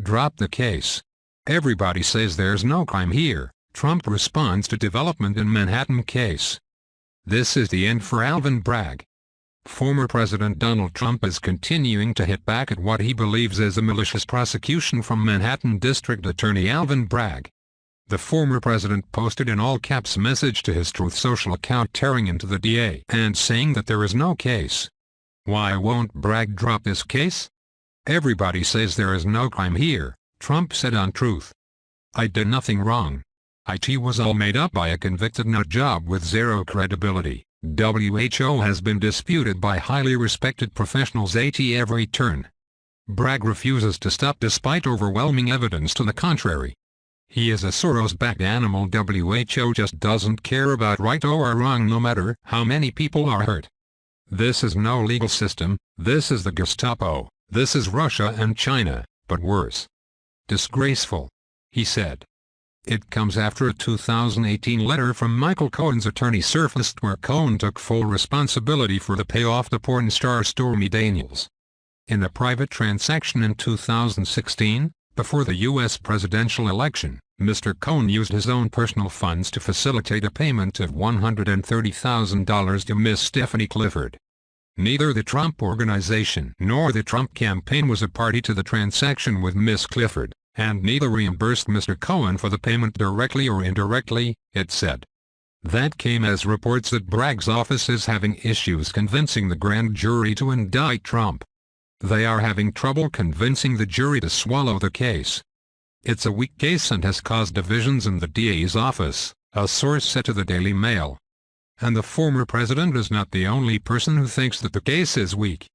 drop the case. Everybody says there's no crime here, Trump responds to development in Manhattan case. This is the end for Alvin Bragg. Former President Donald Trump is continuing to hit back at what he believes is a malicious prosecution from Manhattan District Attorney Alvin Bragg. The former president posted an all-caps message to his TruthSocial account tearing into the DA and saying that there is no case. Why won't Bragg drop this case? Everybody says there is no crime here, Trump said on Truth. I did nothing wrong. It was all made up by a convicted nut job with zero credibility. WHO has been disputed by highly respected professionals at every turn. Bragg refuses to stop despite overwhelming evidence to the contrary. He is a Soros-backed animal. WHO just doesn't care about right or wrong no matter how many people are hurt. This is no legal system, this is the Gestapo, this is Russia and China, but worse. Disgraceful, he said. It comes after a 2018 letter from Michael Cohen's attorney surfaced where Cohen took full responsibility for the payoff to porn star Stormy Daniels. In a private transaction in 2016, before the U.S. presidential election, Mr. Cohen used his own personal funds to facilitate a payment of $130,000 to Miss Stephanie Clifford. Neither the Trump Organization nor the Trump campaign was a party to the transaction with Miss Clifford, and neither reimbursed Mr. Cohen for the payment directly or indirectly, it said. That came as reports that Bragg's office is having issues convincing the grand jury to indict Trump. They are having trouble convincing the jury to swallow the case. It's a weak case and has caused divisions in the DA's office, a source said to the Daily Mail. And the former president is not the only person who thinks that the case is weak.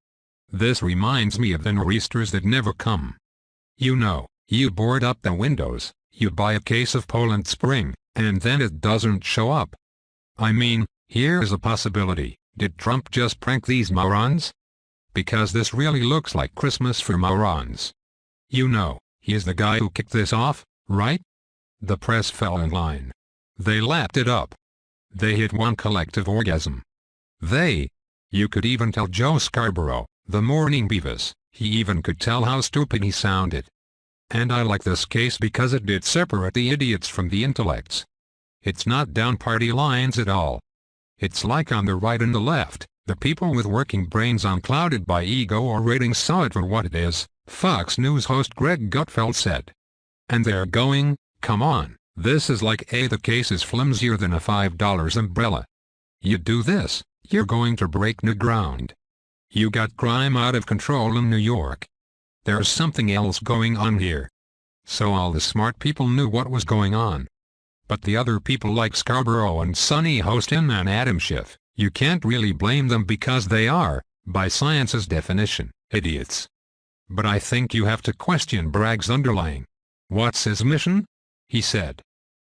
This reminds me of the nor'easters that never come. You know, you board up the windows, you buy a case of Poland Spring, and then it doesn't show up. I mean, here's a possibility. Did Trump just prank these morons? Because this really looks like Christmas for morons. You know, he is the guy who kicked this off, right? The press fell in line. They lapped it up. They hit one collective orgasm. You could even tell Joe Scarborough, the morning Beavis, he even could tell how stupid he sounded. And I like this case because it did separate the idiots from the intellects. It's not down party lines at all. It's like on the right and the left, the people with working brains unclouded by ego or ratings saw it for what it is, Fox News host Greg Gutfeld said. And they're going, come on, this is like the case is flimsier than a $5 umbrella. You do this, you're going to break new ground. You got crime out of control in New York. There's something else going on here. So all the smart people knew what was going on. But the other people like Scarborough and Sonny Hostin and Adam Schiff, you can't really blame them because they are, by science's definition, idiots. But I think you have to question Bragg's underlying. What's his mission? He said.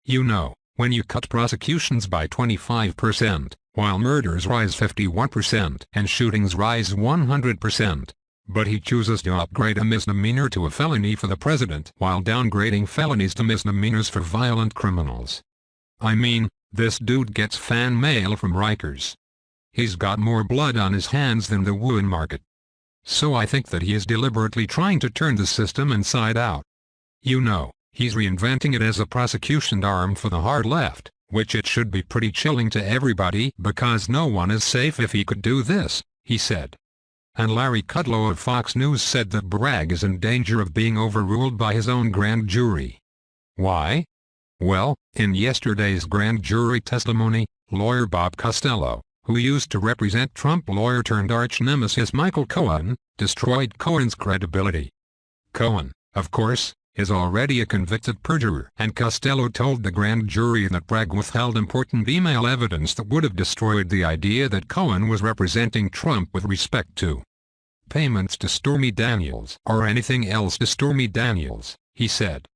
You know, when you cut prosecutions by 25%, while murders rise 51% and shootings rise 100%. But he chooses to upgrade a misdemeanor to a felony for the president while downgrading felonies to misdemeanors for violent criminals. I mean, this dude gets fan mail from Rikers. He's got more blood on his hands than the wooden market. So I think that he is deliberately trying to turn the system inside out. You know, he's reinventing it as a prosecution arm for the hard left, which it should be pretty chilling to everybody because no one is safe if he could do this, he said. And Larry Kudlow of Fox News said that Bragg is in danger of being overruled by his own grand jury. Why? Well, in yesterday's grand jury testimony, lawyer Bob Costello, who used to represent Trump lawyer turned arch-nemesis Michael Cohen, destroyed Cohen's credibility. Cohen, of course, is already a convicted perjurer, and Costello told the grand jury that Bragg withheld important email evidence that would have destroyed the idea that Cohen was representing Trump with respect to payments to Stormy Daniels or anything else to Stormy Daniels, he said.